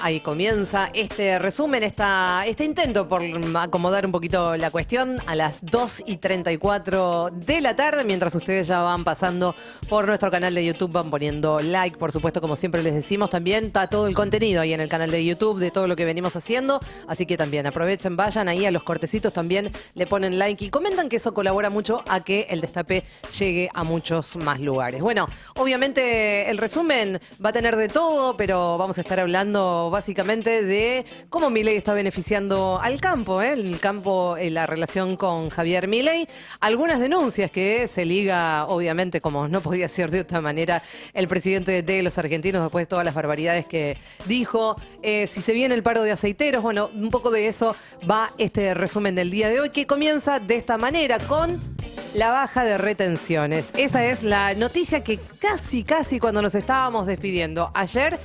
Ahí comienza este resumen, este intento por acomodar un poquito la cuestión a las 2:34 de la tarde, mientras ustedes ya van pasando por nuestro canal de YouTube, van poniendo like, por supuesto, como siempre les decimos, también está todo el contenido ahí en el canal de YouTube de todo lo que venimos haciendo, así que también aprovechen, vayan ahí a los cortecitos, también le ponen like y comentan, que eso colabora mucho a que el Destape llegue a muchos más lugares. Bueno, obviamente el resumen va a tener de todo, pero vamos a estar hablando básicamente de cómo Milei está beneficiando al campo, el campo, la relación con Javier Milei. Algunas denuncias que se liga, obviamente, como no podía ser de otra manera, el presidente de los argentinos después de todas las barbaridades que dijo. Si se viene el paro de aceiteros, bueno, un poco de eso va este resumen del día de hoy, que comienza de esta manera con la baja de retenciones. Esa es la noticia que casi cuando nos estábamos despidiendo ayer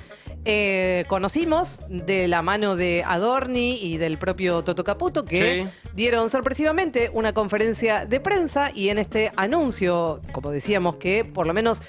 conocimos de la mano de Adorni y del propio Toto Caputo, que dieron sorpresivamente una conferencia de prensa, y en este anuncio, como decíamos que por lo menos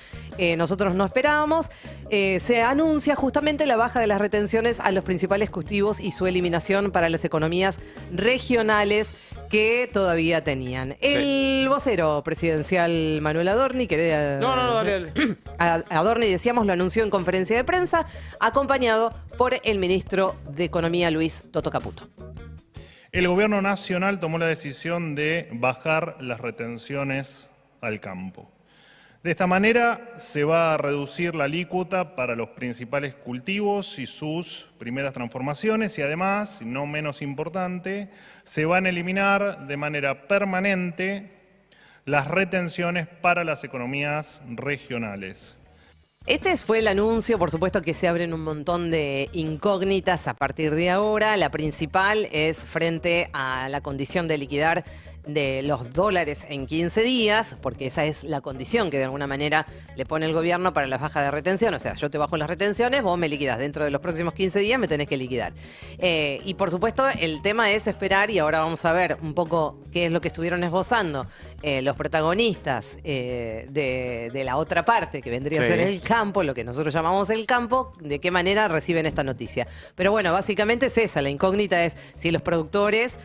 nosotros no esperábamos, se anuncia justamente la baja de las retenciones a los principales cultivos y su eliminación para las economías regionales que todavía tenían. El vocero presidencial Manuel Adorni, dale. Adorni, decíamos, lo anunció en conferencia de prensa, acompañado por el ministro de Economía, Luis Toto Caputo. El gobierno nacional tomó la decisión de bajar las retenciones al campo. De esta manera se va a reducir la alícuota para los principales cultivos y sus primeras transformaciones, y además, y no menos importante, se van a eliminar de manera permanente las retenciones para las economías regionales. Este fue el anuncio, por supuesto que se abren un montón de incógnitas a partir de ahora. La principal es frente a la condición de liquidar de los dólares en 15 días, porque esa es la condición que de alguna manera le pone el gobierno para la baja de retención. O sea, yo te bajo las retenciones, vos me liquidás. Dentro de los próximos 15 días me tenés que liquidar. Y por supuesto el tema es esperar, y ahora vamos a ver un poco qué es lo que estuvieron esbozando los protagonistas de la otra parte, que vendría a ser el campo, lo que nosotros llamamos el campo, de qué manera reciben esta noticia. Pero bueno, básicamente es esa, la incógnita es si los productores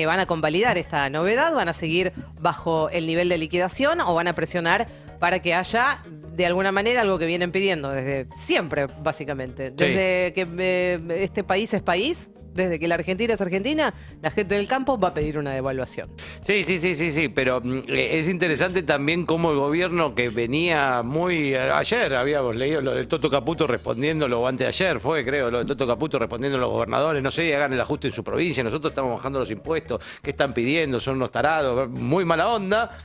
van a convalidar esta novedad, van a seguir bajo el nivel de liquidación o van a presionar para que haya, de alguna manera, algo que vienen pidiendo desde siempre, básicamente. Desde que este país es país, desde que la Argentina es Argentina, la gente del campo va a pedir una devaluación. Sí, pero es interesante también cómo el gobierno, que venía muy... Ayer habíamos leído lo del Toto Caputo respondiéndolo, o anteayer fue, creo, lo del Toto Caputo respondiendo a los gobernadores, no sé, hagan el ajuste en su provincia, nosotros estamos bajando los impuestos, ¿qué están pidiendo? Son unos tarados, muy mala onda.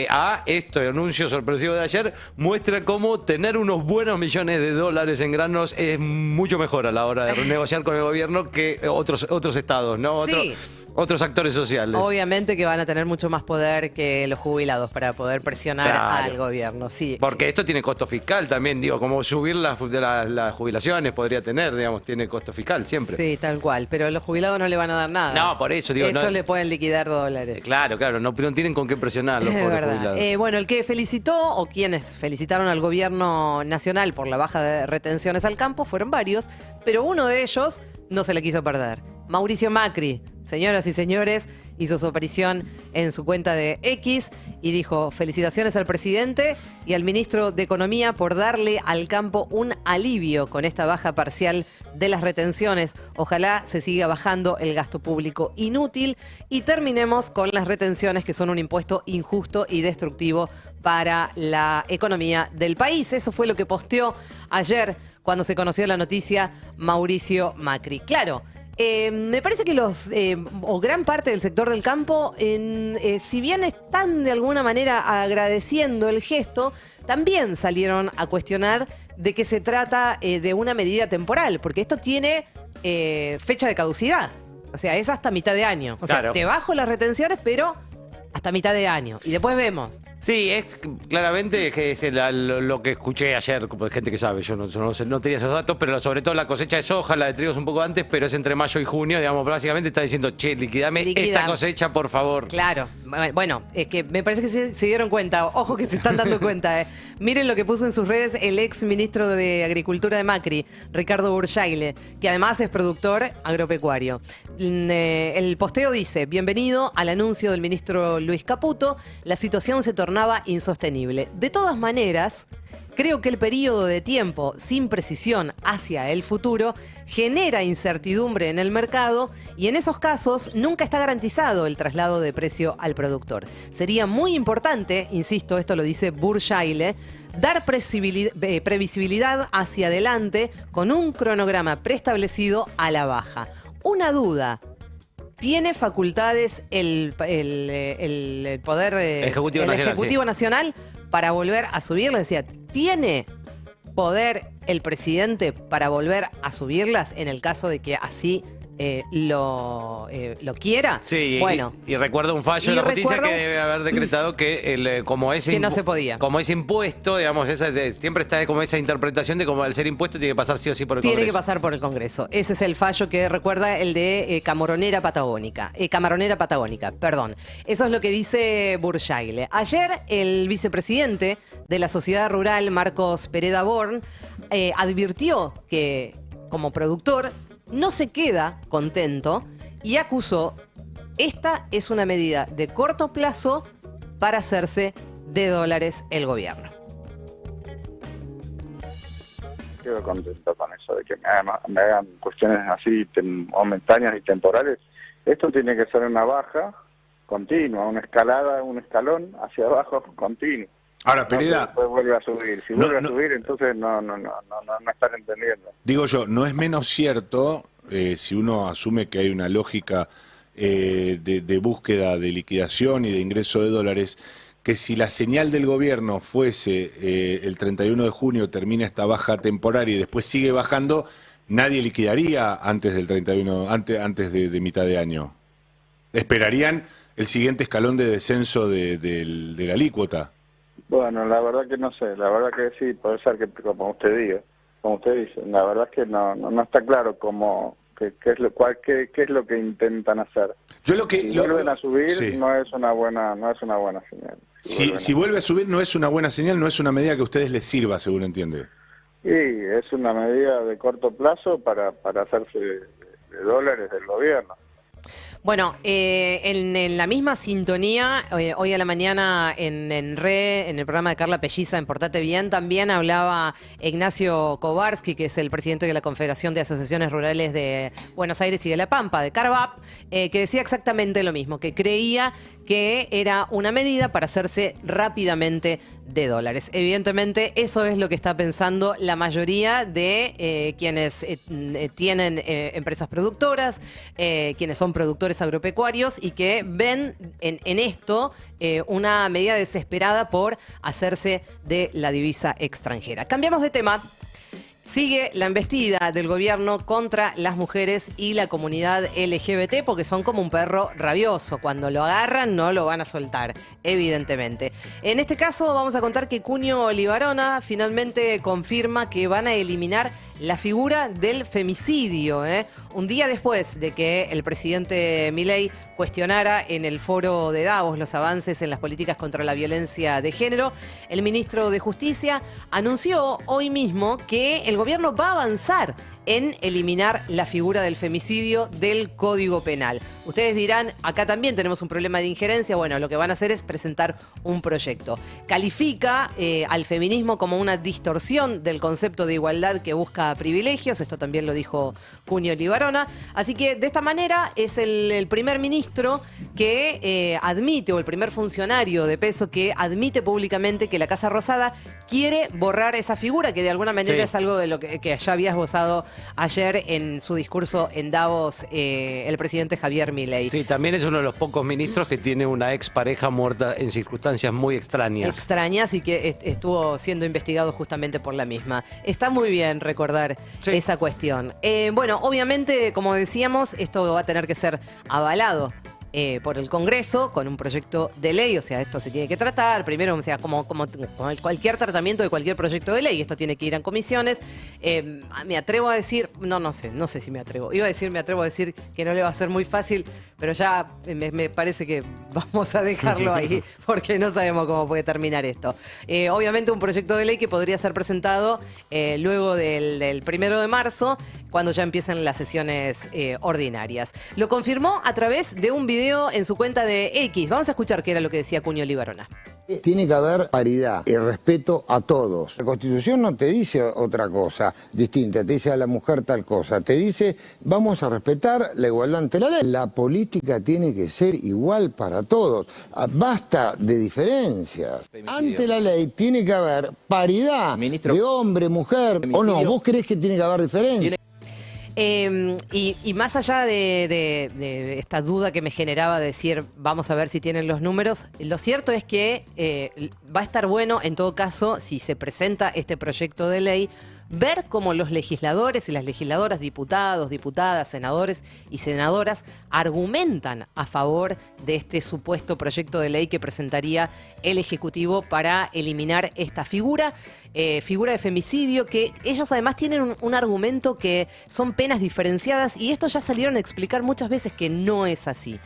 A esto, el anuncio sorpresivo de ayer, muestra cómo tener unos buenos millones de dólares en granos es mucho mejor a la hora de renegociar con el gobierno que otros estados, ¿no? Sí. Otros actores sociales. Obviamente que van a tener mucho más poder que los jubilados para poder presionar al gobierno. Sí, porque esto tiene costo fiscal también, digo, como subir las jubilaciones podría tener, digamos, tiene costo fiscal siempre. Sí, tal cual, pero los jubilados no le van a dar nada. No, por eso digo. Esto le pueden liquidar dólares. Claro, no tienen con qué presionar los pobres jubilados. Bueno, el que felicitó, o quienes felicitaron al gobierno nacional por la baja de retenciones al campo, fueron varios, pero uno de ellos no se le quiso perder. Mauricio Macri, señoras y señores, hizo su aparición en su cuenta de X y dijo: felicitaciones al presidente y al ministro de Economía por darle al campo un alivio con esta baja parcial de las retenciones. Ojalá se siga bajando el gasto público inútil y terminemos con las retenciones, que son un impuesto injusto y destructivo para la economía del país. Eso fue lo que posteó ayer cuando se conoció la noticia Mauricio Macri. Claro. Me parece que o gran parte del sector del campo, si bien están de alguna manera agradeciendo el gesto, también salieron a cuestionar de que se trata de una medida temporal, porque esto tiene fecha de caducidad. O sea, es hasta mitad de año. O sea, te bajo las retenciones, pero hasta mitad de año. Y después vemos. Sí, es claramente que es lo que escuché ayer, como de gente que sabe, yo no tenía esos datos, pero sobre todo la cosecha de soja, la de trigo es un poco antes, pero es entre mayo y junio, digamos, básicamente está diciendo, che, liquidame esta cosecha, por favor. Claro, Bueno, es que me parece que se dieron cuenta. Ojo que se están dando cuenta. Miren lo que puso en sus redes el ex ministro de Agricultura de Macri, Ricardo Bursaile, que además es productor agropecuario. El posteo dice: bienvenido al anuncio del ministro Luis Caputo. La situación se tornaba insostenible. De todas maneras, creo que el periodo de tiempo sin precisión hacia el futuro genera incertidumbre en el mercado y en esos casos nunca está garantizado el traslado de precio al productor. Sería muy importante, insisto, esto lo dice Bursaile, dar previsibilidad hacia adelante con un cronograma preestablecido a la baja. Una duda. ¿Tiene facultades el Poder Ejecutivo Nacional para volver a subirlas? Decía, ¿tiene poder el presidente para volver a subirlas en el caso de que así lo quiera? Sí, bueno, y recuerdo un fallo de la justicia que debe haber decretado que como ese que no se podía. Como ese impuesto, digamos, siempre está como esa interpretación de como al ser impuesto tiene que pasar sí o sí por el Congreso. Tiene que pasar por el Congreso. Ese es el fallo que recuerda el de Camaronera Patagónica. Perdón. Eso es lo que dice Bursaile. Ayer el vicepresidente de la Sociedad Rural, Marcos Pereda Born, advirtió que como productor no se queda contento y acusó: esta es una medida de corto plazo para hacerse de dólares el gobierno. Quedo contento con eso, de que me hagan cuestiones así momentáneas y temporales. Esto tiene que ser una baja continua, una escalada, un escalón hacia abajo continuo. Ahora, Pereda, después vuelve a subir. Si vuelve a subir, entonces no están entendiendo. Digo yo, no es menos cierto, si uno asume que hay una lógica de búsqueda de liquidación y de ingreso de dólares, que si la señal del gobierno fuese el 31 de junio termina esta baja temporaria y después sigue bajando, nadie liquidaría antes del 31, antes de mitad de año. Esperarían el siguiente escalón de descenso de la alícuota. Bueno, la verdad que no sé, la verdad que sí, puede ser que como usted dice, la verdad es que no está claro qué es lo que intentan hacer. Yo lo que si vuelven a subir, sí, no es una buena señal. Si vuelve a subir no es una buena señal, no es una medida que a ustedes les sirva, según entiende. Sí, es una medida de corto plazo para hacerse de dólares del gobierno. Bueno, en la misma sintonía, hoy a la mañana en el programa de Carla Pelliza en Portate Bien, también hablaba Ignacio Kowarski, que es el presidente de la Confederación de Asociaciones Rurales de Buenos Aires y de La Pampa, de Carvap, que decía exactamente lo mismo, que creía que era una medida para hacerse rápidamente de dólares. Evidentemente, eso es lo que está pensando la mayoría de quienes tienen empresas productoras, quienes son productores agropecuarios y que ven en esto una medida desesperada por hacerse de la divisa extranjera. Cambiamos de tema. Sigue la embestida del gobierno contra las mujeres y la comunidad LGBT porque son como un perro rabioso. Cuando lo agarran no lo van a soltar, evidentemente. En este caso vamos a contar que Cunio Libarona finalmente confirma que van a eliminar la figura del femicidio, un día después de que el presidente Milei cuestionara en el foro de Davos los avances en las políticas contra la violencia de género, el ministro de Justicia anunció hoy mismo que el gobierno va a avanzar en eliminar la figura del femicidio del Código Penal. Ustedes dirán, acá también tenemos un problema de injerencia. Bueno, lo que van a hacer es presentar un proyecto. Califica al feminismo como una distorsión del concepto de igualdad que busca privilegios. Esto también lo dijo Cunio Libarona. Así que de esta manera es el primer ministro que admite, o el primer funcionario de peso que admite públicamente que la Casa Rosada quiere borrar esa figura, que de alguna manera es algo de lo que ya había esbozado ayer en su discurso en Davos el presidente Javier Milei. Sí, también es uno de los pocos ministros que tiene una expareja muerta en circunstancias muy extrañas. Extrañas y que estuvo siendo investigado justamente por la misma. Está muy bien recordar esa cuestión. Bueno, obviamente, como decíamos, esto va a tener que ser avalado por el Congreso con un proyecto de ley, o sea, esto se tiene que tratar, primero, o sea, como cualquier tratamiento de cualquier proyecto de ley, esto tiene que ir a comisiones. Me atrevo a decir, no sé si me atrevo, me atrevo a decir que no le va a ser muy fácil, pero ya me parece que vamos a dejarlo ahí, porque no sabemos cómo puede terminar esto. Obviamente un proyecto de ley que podría ser presentado luego del 1 de marzo, cuando ya empiecen las sesiones ordinarias. Lo confirmó a través de un video en su cuenta de X. Vamos a escuchar qué era lo que decía Cuño Libarona. Tiene que haber paridad y respeto a todos. La Constitución no te dice otra cosa distinta, te dice a la mujer tal cosa, te dice vamos a respetar la igualdad ante la ley. La política tiene que ser igual para todos, basta de diferencias. Ante la ley tiene que haber paridad de hombre, mujer, o no, ¿vos creés que tiene que haber diferencias? Y más allá de esta duda que me generaba de decir, vamos a ver si tienen los números, lo cierto es que va a estar bueno, en todo caso, si se presenta este proyecto de ley, ver cómo los legisladores y las legisladoras, diputados, diputadas, senadores y senadoras argumentan a favor de este supuesto proyecto de ley que presentaría el Ejecutivo para eliminar esta figura de femicidio, que ellos además tienen un argumento que son penas diferenciadas, y esto ya salieron a explicar muchas veces que no es así.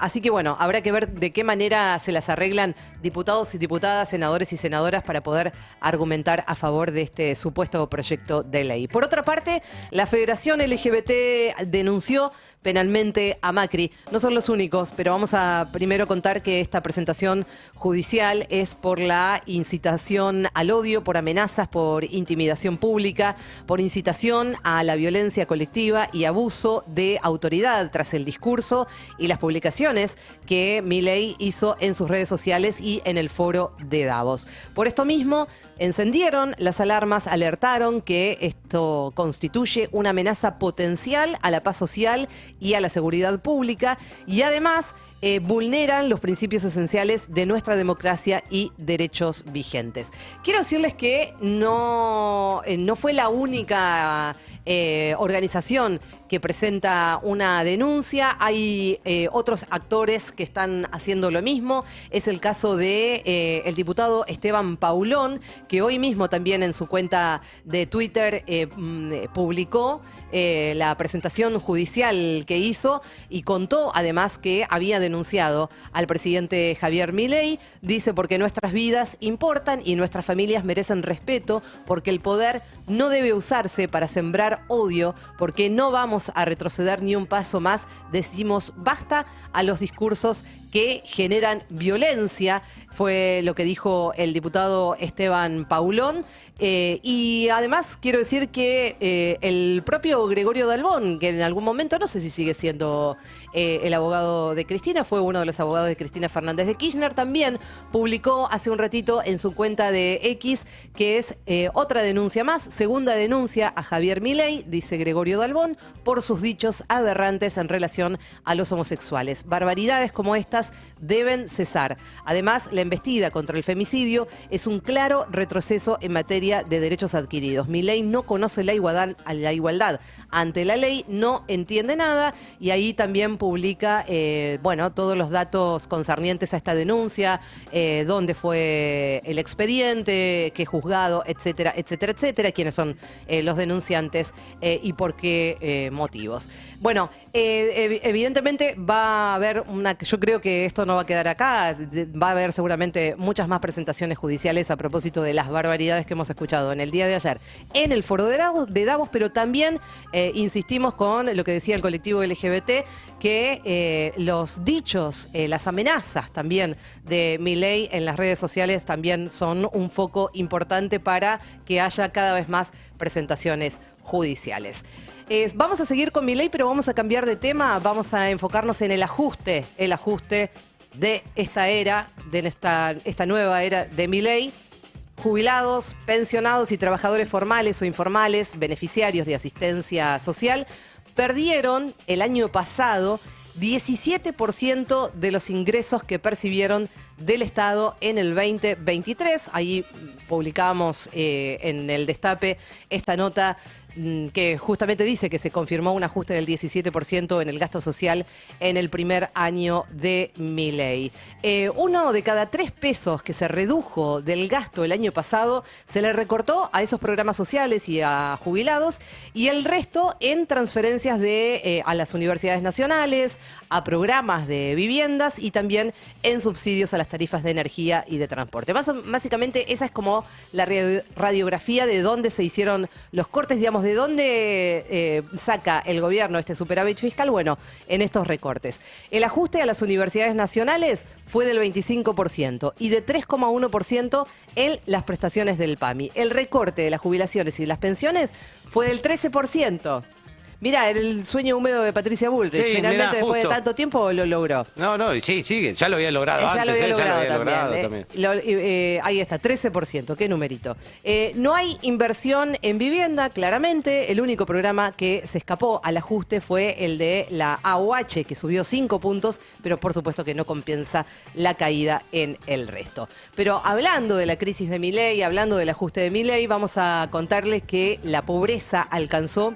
Así que bueno, habrá que ver de qué manera se las arreglan diputados y diputadas, senadores y senadoras para poder argumentar a favor de este supuesto proyecto de ley. Por otra parte, la Federación LGBT denunció penalmente a Macri. No son los únicos, pero vamos a primero contar que esta presentación judicial es por la incitación al odio, por amenazas, por intimidación pública, por incitación a la violencia colectiva y abuso de autoridad tras el discurso y las publicaciones que Milei hizo en sus redes sociales y en el foro de Davos. Por esto mismo, encendieron las alarmas, alertaron que esto constituye una amenaza potencial a la paz social y a la seguridad pública, y además vulneran los principios esenciales de nuestra democracia y derechos vigentes. Quiero decirles que no fue la única organización que presenta una denuncia. Hay otros actores que están haciendo lo mismo. Es el caso de el diputado Esteban Paulón, que hoy mismo también en su cuenta de Twitter publicó la presentación judicial que hizo y contó además que había denunciado al presidente Javier Milei. Dice: porque nuestras vidas importan y nuestras familias merecen respeto, porque el poder no debe usarse para sembrar odio, porque no vamos a retroceder ni un paso más. Decimos basta a los discursos que generan violencia. Fue lo que dijo el diputado Esteban Paulón. Y además quiero decir que el propio Gregorio Dalbón, que en algún momento, no sé si sigue siendo el abogado de Cristina, fue uno de los abogados de Cristina Fernández de Kirchner, también publicó hace un ratito en su cuenta de X que es otra denuncia más, segunda denuncia a Javier Milei, dice Gregorio Dalbón, por sus dichos aberrantes en relación a los homosexuales. Barbaridades como estas deben cesar. Además, la embestida contra el femicidio es un claro retroceso en materia de derechos adquiridos. Milei no conoce la igualdad ante la ley, no entiende nada, y ahí también publica todos los datos concernientes a esta denuncia, dónde fue el expediente, qué juzgado, etcétera, etcétera, etcétera, quiénes son los denunciantes y por qué motivos. Bueno, evidentemente va a haber yo creo que esto no va a quedar acá, va a haber seguramente muchas más presentaciones judiciales a propósito de las barbaridades que hemos escuchado en el día de ayer en el foro de Davos, pero también insistimos con lo que decía el colectivo LGBT, que los dichos, las amenazas también de Milei en las redes sociales también son un foco importante para que haya cada vez más presentaciones judiciales. Vamos a seguir con Milei, pero vamos a cambiar de tema, vamos a enfocarnos en el ajuste de esta era, de esta nueva era de Milei. Jubilados, pensionados y trabajadores formales o informales, beneficiarios de asistencia social, perdieron el año pasado 17% de los ingresos que percibieron del Estado en el 2023. Ahí publicamos en el Destape esta nota que justamente dice que se confirmó un ajuste del 17% en el gasto social en el primer año de Milei. 1 de cada 3 pesos que se redujo del gasto el año pasado se le recortó a esos programas sociales y a jubilados, y el resto en transferencias a las universidades nacionales, a programas de viviendas y también en subsidios a las tarifas de energía y de transporte. Básicamente esa es como la radiografía de dónde se hicieron los cortes, digamos, de dónde saca el gobierno este superávit fiscal. Bueno, en estos recortes. El ajuste a las universidades nacionales fue del 25% y de 3,1% en las prestaciones del PAMI. El recorte de las jubilaciones y las pensiones fue del 13%. Mirá, el sueño húmedo de Patricia Bullrich. Sí, Finalmente, mirá, después de justo. tanto tiempo, lo logró. No, sí, sigue. Ya lo había logrado antes. Ya lo había logrado también. Ahí está, 13%, qué numerito. No hay inversión en vivienda, claramente. El único programa que se escapó al ajuste fue el de la AUH, que subió 5 puntos, pero por supuesto que no compensa la caída en el resto. Pero hablando de la crisis de Milei, hablando del ajuste de Milei, vamos a contarles que la pobreza alcanzó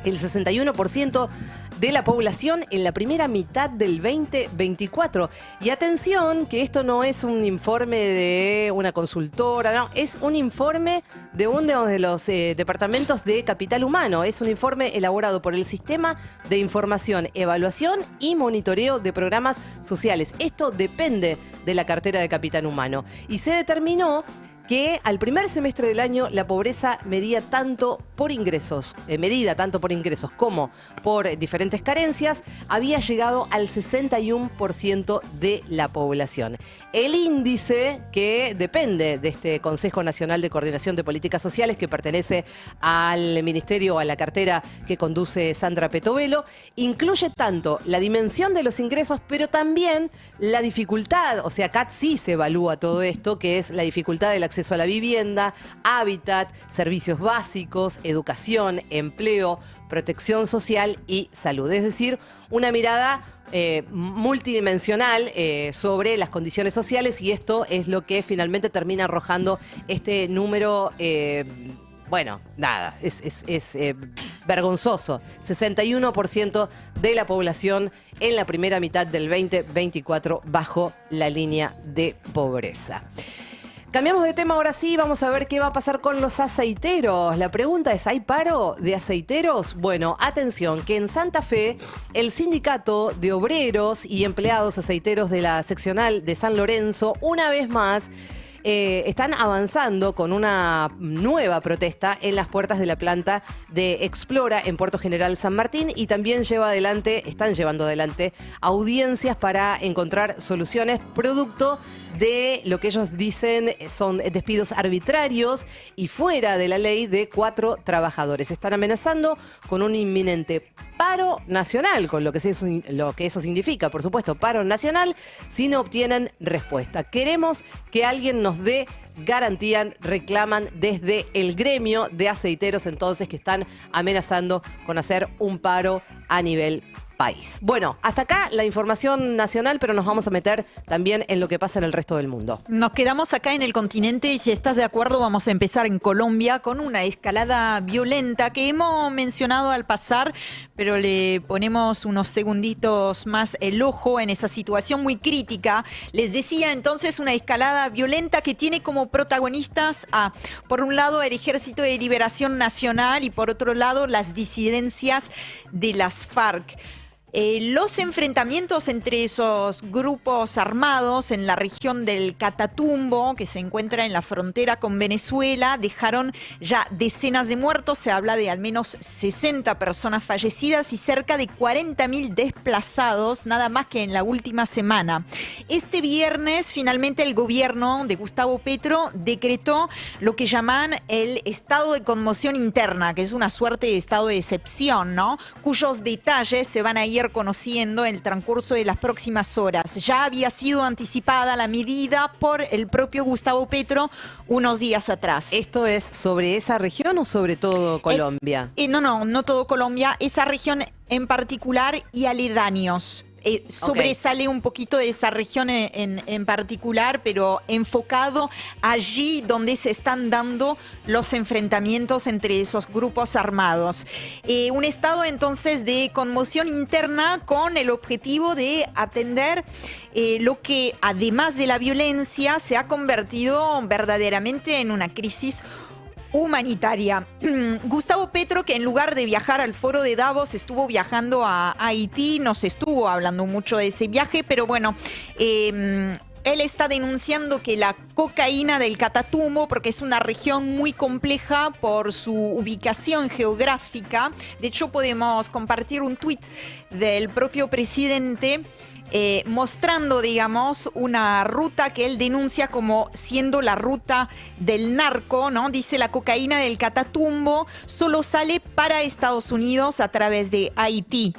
el 61% de la población en la primera mitad del 2024. Y atención, que esto no es un informe de una consultora, no, es un informe de uno de los departamentos de Capital Humano. Es un informe elaborado por el Sistema de Información, Evaluación y Monitoreo de Programas Sociales. Esto depende de la cartera de Capital Humano. Y se determinó que al primer semestre del año la pobreza medida tanto por ingresos como por diferentes carencias, había llegado al 61% de la población. El índice, que depende de este Consejo Nacional de Coordinación de Políticas Sociales, que pertenece al ministerio, a la cartera que conduce Sandra Petovelo, incluye tanto la dimensión de los ingresos, pero también la dificultad, o sea, acá sí se evalúa todo esto, que es la dificultad del acceso a la vivienda, hábitat, servicios básicos, educación, empleo, protección social y salud. Es decir, una mirada multidimensional sobre las condiciones sociales, y esto es lo que finalmente termina arrojando este número. Bueno, nada, es vergonzoso. 61% de la población en la primera mitad del 2024 bajo la línea de pobreza. Cambiamos de tema ahora sí, vamos a ver qué va a pasar con los aceiteros. La pregunta es, ¿hay paro de aceiteros? Bueno, atención, que en Santa Fe el sindicato de obreros y empleados aceiteros de la seccional de San Lorenzo, una vez más, están avanzando con una nueva protesta en las puertas de la planta de Explora en Puerto General San Martín, y también están llevando adelante audiencias para encontrar soluciones producto de lo que ellos dicen son despidos arbitrarios y fuera de la ley de 4 trabajadores. Están amenazando con un inminente paro nacional, con lo que eso significa, por supuesto, paro nacional, si no obtienen respuesta. Queremos que alguien nos dé garantía, reclaman desde el gremio de aceiteros, entonces, que están amenazando con hacer un paro a nivel país. Bueno, hasta acá la información nacional, pero nos vamos a meter también en lo que pasa en el resto del mundo. Nos quedamos acá en el continente y, si estás de acuerdo, vamos a empezar en Colombia con una escalada violenta que hemos mencionado al pasar, pero le ponemos unos segunditos más el ojo en esa situación muy crítica. Les decía entonces, una escalada violenta que tiene como protagonistas por un lado, el Ejército de Liberación Nacional y por otro lado, las disidencias de las FARC. Los enfrentamientos entre esos grupos armados en la región del Catatumbo, que se encuentra en la frontera con Venezuela, dejaron ya decenas de muertos. Se habla de al menos 60 personas fallecidas y cerca de 40.000 desplazados, nada más que en la última semana. Este viernes, finalmente, el gobierno de Gustavo Petro decretó lo que llaman el estado de conmoción interna, que es una suerte de estado de excepción, ¿no? Cuyos detalles se van a ir conociendo en el transcurso de las próximas horas. Ya había sido anticipada la medida por el propio Gustavo Petro unos días atrás. ¿Esto es sobre esa región o sobre todo Colombia? No todo Colombia, esa región en particular y aledaños. sobresale un poquito de esa región en particular, pero enfocado allí donde se están dando los enfrentamientos entre esos grupos armados. Un estado entonces de conmoción interna con el objetivo de atender lo que además de la violencia se ha convertido verdaderamente en una crisis humanitaria. Gustavo Petro, que en lugar de viajar al foro de Davos, estuvo viajando a Haití, nos estuvo hablando mucho de ese viaje, pero bueno, él está denunciando que la cocaína del Catatumbo, porque es una región muy compleja por su ubicación geográfica, de hecho podemos compartir un tuit del propio presidente mostrando, digamos, una ruta que él denuncia como siendo la ruta del narco, ¿no? Dice: la cocaína del Catatumbo solo sale para Estados Unidos a través de Haití.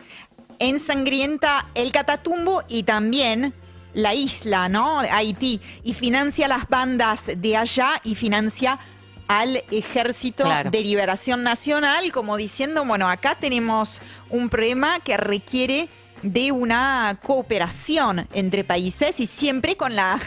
Ensangrienta el Catatumbo y también la isla, ¿no? Haití. Y financia las bandas de allá y financia al Ejército de Liberación Nacional, como diciendo, bueno, acá tenemos un problema que requiere de una cooperación entre países y siempre con la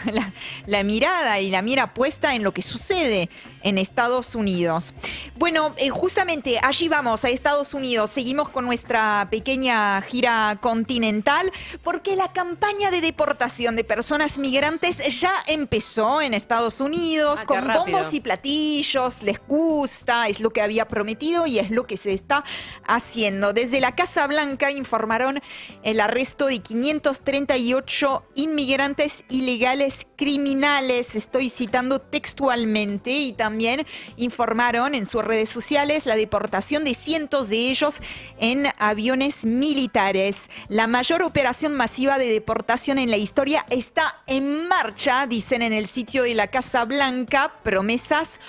mirada y la mira puesta en lo que sucede en Estados Unidos. Bueno, justamente allí vamos, a Estados Unidos. Seguimos con nuestra pequeña gira continental porque la campaña de deportación de personas migrantes ya empezó en Estados Unidos con bombos y platillos. Les gusta, es lo que había prometido y es lo que se está haciendo. Desde la Casa Blanca informaron el arresto de 538 inmigrantes ilegales criminales. Estoy citando textualmente, y también informaron en sus redes sociales la deportación de cientos de ellos en aviones militares. La mayor operación masiva de deportación en la historia está en marcha, dicen en el sitio de la Casa Blanca. Promesas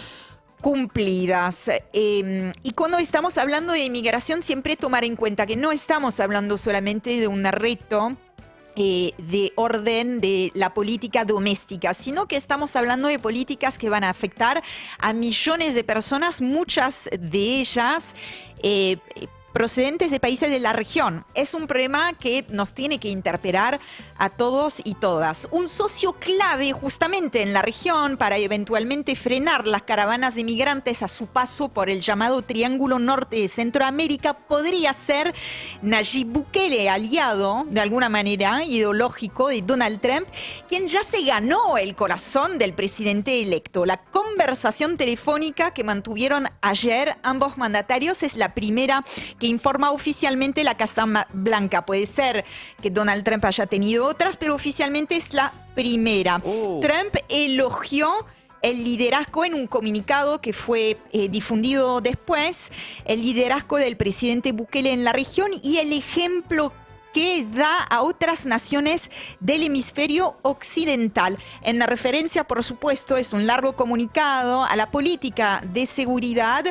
cumplidas. Y cuando estamos hablando de inmigración, siempre tomar en cuenta que no estamos hablando solamente de un reto de orden de la política doméstica, sino que estamos hablando de políticas que van a afectar a millones de personas, muchas de ellas procedentes de países de la región. Es un problema que nos tiene que interpelar a todos y todas. Un socio clave justamente en la región para eventualmente frenar las caravanas de migrantes a su paso por el llamado Triángulo Norte de Centroamérica podría ser Nayib Bukele, aliado de alguna manera ideológico de Donald Trump, quien ya se ganó el corazón del presidente electo. La conversación telefónica que mantuvieron ayer ambos mandatarios es la primera que informa oficialmente la Casa Blanca. Puede ser que Donald Trump haya tenido otras, pero oficialmente es la primera. Trump elogió el liderazgo en un comunicado que fue difundido después, el liderazgo del presidente Bukele en la región y el ejemplo que da a otras naciones del hemisferio occidental. En la referencia, por supuesto, es un largo comunicado a la política de seguridad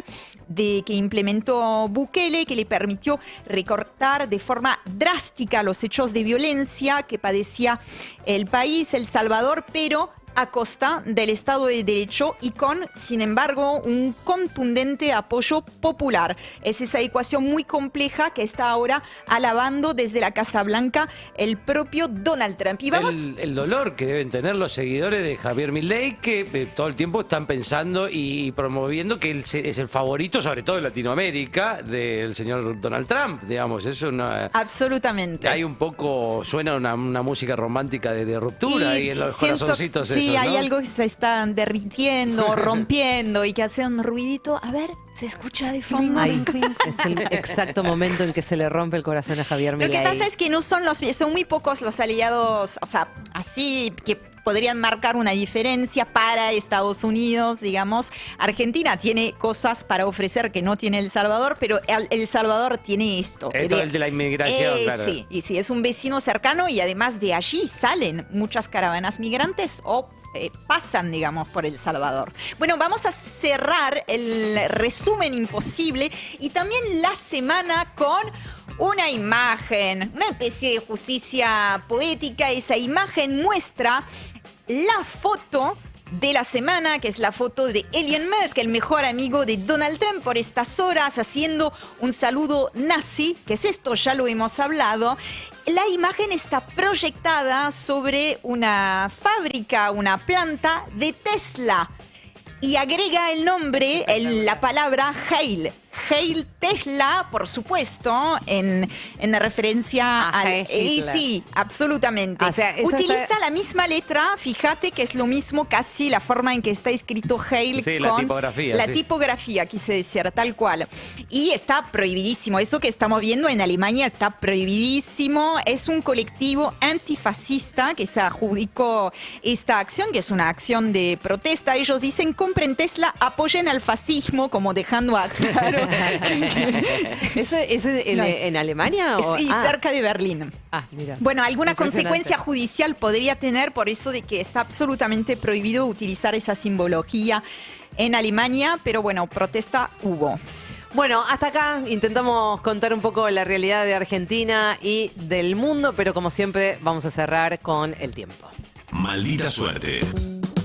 que implementó Bukele, que le permitió recortar de forma drástica los hechos de violencia que padecía el país, El Salvador, pero a costa del Estado de Derecho y con, sin embargo, un contundente apoyo popular. Es esa ecuación muy compleja que está ahora alabando desde la Casa Blanca el propio Donald Trump. Y vamos... el dolor que deben tener los seguidores de Javier Milei, que todo el tiempo están pensando y promoviendo que él es el favorito, sobre todo en Latinoamérica, del señor Donald Trump, digamos. Es una... Absolutamente. Hay un poco, suena una música romántica de ruptura y en los corazoncitos. Sí, eso, hay ¿no? algo que se está derritiendo, rompiendo y que hace un ruidito. A ver, se escucha de fondo. Ay, es el exacto momento en que se le rompe el corazón a Javier Milei. Lo que pasa es que no son son muy pocos los aliados, o sea, así que podrían marcar una diferencia para Estados Unidos, digamos. Argentina tiene cosas para ofrecer que no tiene El Salvador, pero El Salvador tiene esto. Esto el de la inmigración, claro. Sí, y sí, es un vecino cercano y además de allí salen muchas caravanas migrantes o pasan, digamos, por El Salvador. Bueno, vamos a cerrar el resumen imposible y también la semana con una imagen, una especie de justicia poética. Esa imagen muestra la foto de la semana, que es la foto de Elon Musk, el mejor amigo de Donald Trump, por estas horas haciendo un saludo nazi. ¿Qué es esto? Ya lo hemos hablado. La imagen está proyectada sobre una fábrica, una planta de Tesla. Y agrega el nombre, la palabra Heil. Heil Tesla, por supuesto, en referencia al... sí, absolutamente. O sea, utiliza la misma letra, fíjate que es lo mismo casi la forma en que está escrito Heil Sí, con la tipografía. la sí. tipografía, quise decir, tal cual. Y está prohibidísimo. Eso que estamos viendo en Alemania está prohibidísimo. Es un colectivo antifascista que se adjudicó esta acción, que es una acción de protesta. Ellos dicen, compren Tesla, apoyen al fascismo, como dejando a claro. ¿Eso es en Alemania? O? Sí, cerca de Berlín. Mira. Bueno, alguna Impresionante. consecuencia judicial podría tener por eso de que está absolutamente prohibido utilizar esa simbología en Alemania, pero bueno, protesta hubo. Bueno, hasta acá intentamos contar un poco la realidad de Argentina y del mundo, pero como siempre vamos a cerrar con el tiempo. Maldita suerte.